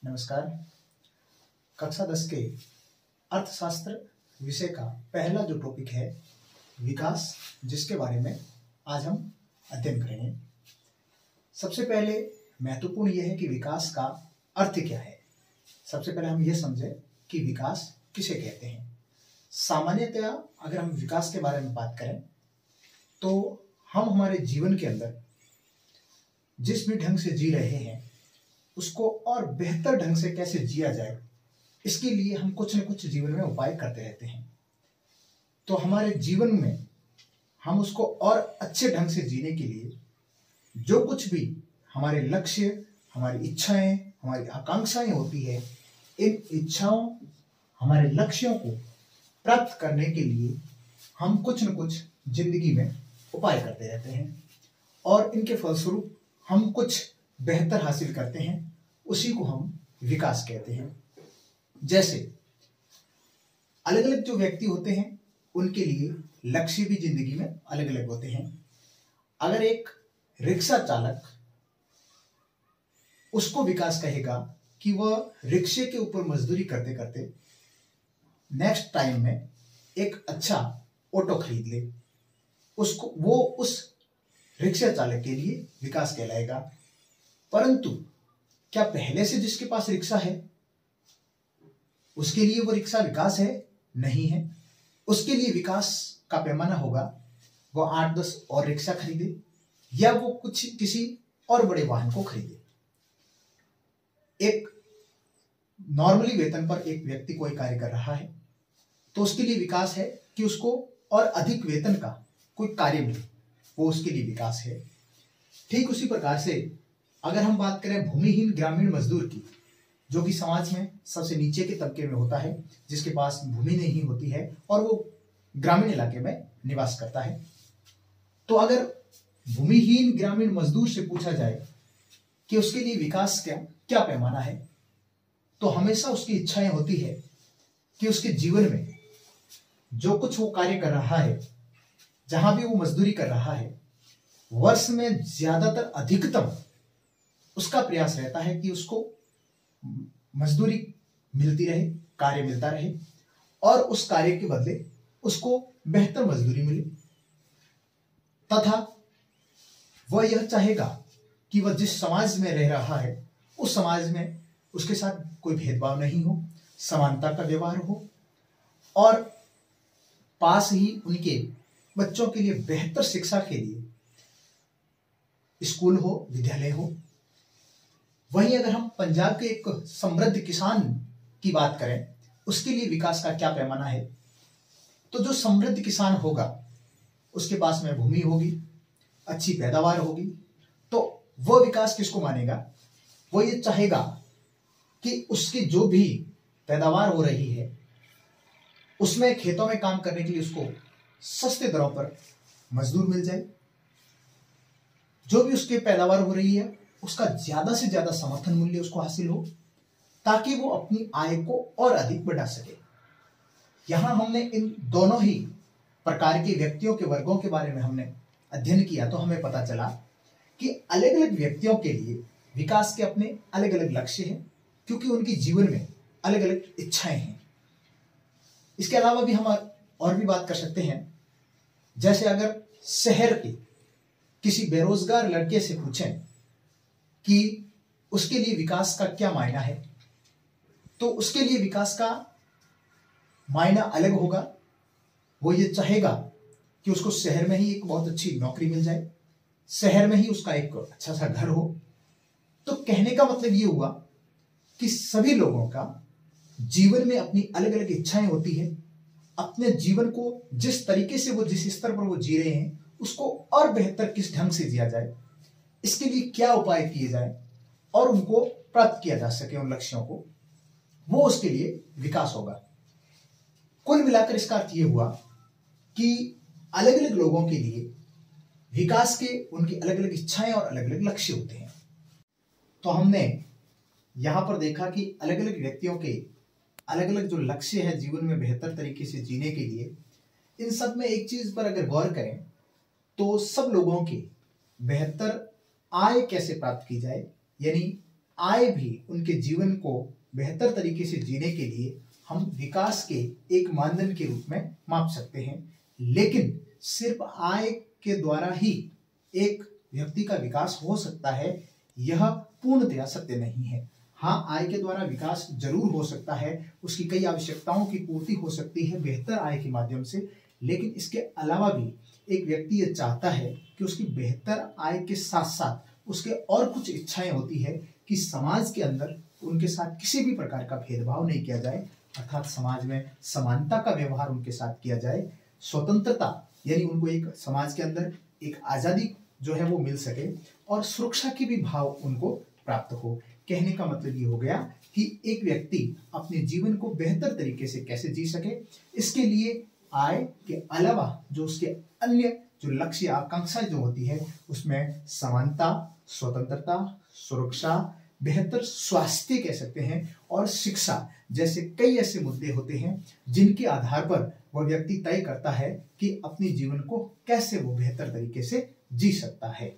नमस्कार। कक्षा 10 के अर्थशास्त्र विषय का पहला जो टॉपिक है विकास, जिसके बारे में आज हम अध्ययन करेंगे। सबसे पहले महत्वपूर्ण यह है कि विकास का अर्थ क्या है। सबसे पहले हम यह समझें कि विकास किसे कहते हैं। सामान्यतया अगर हम विकास के बारे में बात करें तो हम हमारे जीवन के अंदर जिस भी ढंग से जी रहे हैं उसको और बेहतर ढंग से कैसे जिया जाए, इसके लिए हम कुछ न कुछ जीवन में उपाय करते रहते हैं। तो हमारे जीवन में हम उसको और अच्छे ढंग से जीने के लिए जो कुछ भी हमारे लक्ष्य, हमारी इच्छाएं, हमारी आकांक्षाएं होती है, इन इच्छाओं, हमारे लक्ष्यों को प्राप्त करने के लिए हम कुछ न कुछ जिंदगी में उपाय करते रहते हैं और इनके फलस्वरूप हम कुछ बेहतर हासिल करते हैं। उसी को हम विकास कहते हैं। जैसे अलग अलग जो व्यक्ति होते हैं उनके लिए लक्ष्य भी जिंदगी में अलग अलग होते हैं। अगर एक रिक्शा चालक, उसको विकास कहेगा कि वह रिक्शे के ऊपर मजदूरी करते करते नेक्स्ट टाइम में एक अच्छा ऑटो खरीद ले, उसको वो उस रिक्शा चालक के लिए विकास कहलाएगा। परंतु क्या पहले से जिसके पास रिक्शा है उसके लिए वो रिक्शा विकास है? नहीं है। उसके लिए विकास का पैमाना होगा वो 8-10 और रिक्शा खरीदे या वो कुछ किसी और बड़े वाहन को खरीदे। एक नॉर्मली वेतन पर एक व्यक्ति कोई कार्य कर रहा है तो उसके लिए विकास है कि उसको और अधिक वेतन का कोई कार्य मिले, वो उसके लिए विकास है। ठीक उसी प्रकार से अगर हम बात करें भूमिहीन ग्रामीण मजदूर की, जो कि समाज में सबसे नीचे के तबके में होता है, जिसके पास भूमि नहीं होती है और वो ग्रामीण इलाके में निवास करता है, तो अगर भूमिहीन ग्रामीण मजदूर से पूछा जाए कि उसके लिए विकास क्या पैमाना है, तो हमेशा उसकी इच्छाएं होती है कि उसके जीवन में जो कुछ वो कार्य कर रहा है, जहां भी वो मजदूरी कर रहा है, वर्ष में ज्यादातर अधिकतम उसका प्रयास रहता है कि उसको मजदूरी मिलती रहे, कार्य मिलता रहे और उस कार्य के बदले उसको बेहतर मजदूरी मिले, तथा वह यह चाहेगा कि वह जिस समाज में रह रहा है उस समाज में उसके साथ कोई भेदभाव नहीं हो, समानता का व्यवहार हो और पास ही उनके बच्चों के लिए बेहतर शिक्षा के लिए स्कूल हो, विद्यालय हो। वहीं अगर हम पंजाब के एक समृद्ध किसान की बात करें, उसके लिए विकास का क्या पैमाना है, तो जो समृद्ध किसान होगा उसके पास में भूमि होगी, अच्छी पैदावार होगी, तो वह विकास किसको मानेगा? वो ये चाहेगा कि उसकी जो भी पैदावार हो रही है उसमें खेतों में काम करने के लिए उसको सस्ते दरों पर मजदूर मिल जाए, जो भी उसकी पैदावार हो रही है उसका ज्यादा से ज्यादा समर्थन मूल्य उसको हासिल हो, ताकि वो अपनी आय को और अधिक बढ़ा सके। यहां हमने इन दोनों ही प्रकार के व्यक्तियों के वर्गों के बारे में हमने अध्ययन किया, तो हमें पता चला कि अलग अलग व्यक्तियों के लिए विकास के अपने अलग अलग लक्ष्य हैं, क्योंकि उनके जीवन में अलग अलग इच्छाएं हैं। इसके अलावा भी हम और भी बात कर सकते हैं। जैसे अगर शहर के किसी बेरोजगार लड़के से पूछें कि उसके लिए विकास का क्या मायना है, तो उसके लिए विकास का मायना अलग होगा। वो ये चाहेगा कि उसको शहर में ही एक बहुत अच्छी नौकरी मिल जाए, शहर में ही उसका एक अच्छा सा घर हो। तो कहने का मतलब ये हुआ कि सभी लोगों का जीवन में अपनी अलग अलग इच्छाएं होती है। अपने जीवन को जिस तरीके से वो जिस स्तर पर वो जी रहे हैं उसको और बेहतर किस ढंग से जिया जाए, इसके लिए क्या उपाय किए जाए और उनको प्राप्त किया जा सके उन लक्ष्यों को, वो उसके लिए विकास होगा। कुल मिलाकर इसका अर्थ ये हुआ कि अलग अलग लोगों के लिए विकास के उनकी अलग अलग इच्छाएं और अलग अलग लक्ष्य होते हैं। तो हमने यहां पर देखा कि अलग अलग व्यक्तियों के अलग अलग जो लक्ष्य है जीवन में बेहतर तरीके से जीने के लिए, इन सब में एक चीज पर अगर गौर करें तो सब लोगों की बेहतर आय कैसे प्राप्त की जाए, यानी आय भी उनके जीवन को बेहतर तरीके से जीने के लिए हम विकास के एक मानदंड के रूप में माप सकते हैं। लेकिन सिर्फ आय के द्वारा ही एक व्यक्ति का विकास हो सकता है, यह पूर्णतया सत्य नहीं है। हाँ, आय के द्वारा विकास जरूर हो सकता है, उसकी कई आवश्यकताओं की पूर्ति हो सकती है बेहतर आय के माध्यम से, लेकिन इसके अलावा भी एक व्यक्ति ये चाहता है कि उसकी बेहतर आय के साथ साथ उसके और कुछ इच्छाएं होती है कि समाज के अंदर उनके साथ किसी भी प्रकार का भेदभाव नहीं किया जाए, अर्थात समाज में समानता का व्यवहार उनके साथ किया जाए। स्वतंत्रता यानी उनको एक समाज के अंदर एक आजादी जो है वो मिल सके और सुरक्षा की भी भाव उनको प्राप्त हो। कहने का मतलब ये हो गया कि एक व्यक्ति अपने जीवन को बेहतर तरीके से कैसे जी सके, इसके लिए आय के अलावा जो उसके अन्य जो लक्ष्य आकांक्षा जो होती है उसमें समानता, स्वतंत्रता, सुरक्षा, बेहतर स्वास्थ्य कह सकते हैं और शिक्षा जैसे कई ऐसे मुद्दे होते हैं जिनके आधार पर वह व्यक्ति तय करता है कि अपने जीवन को कैसे वो बेहतर तरीके से जी सकता है।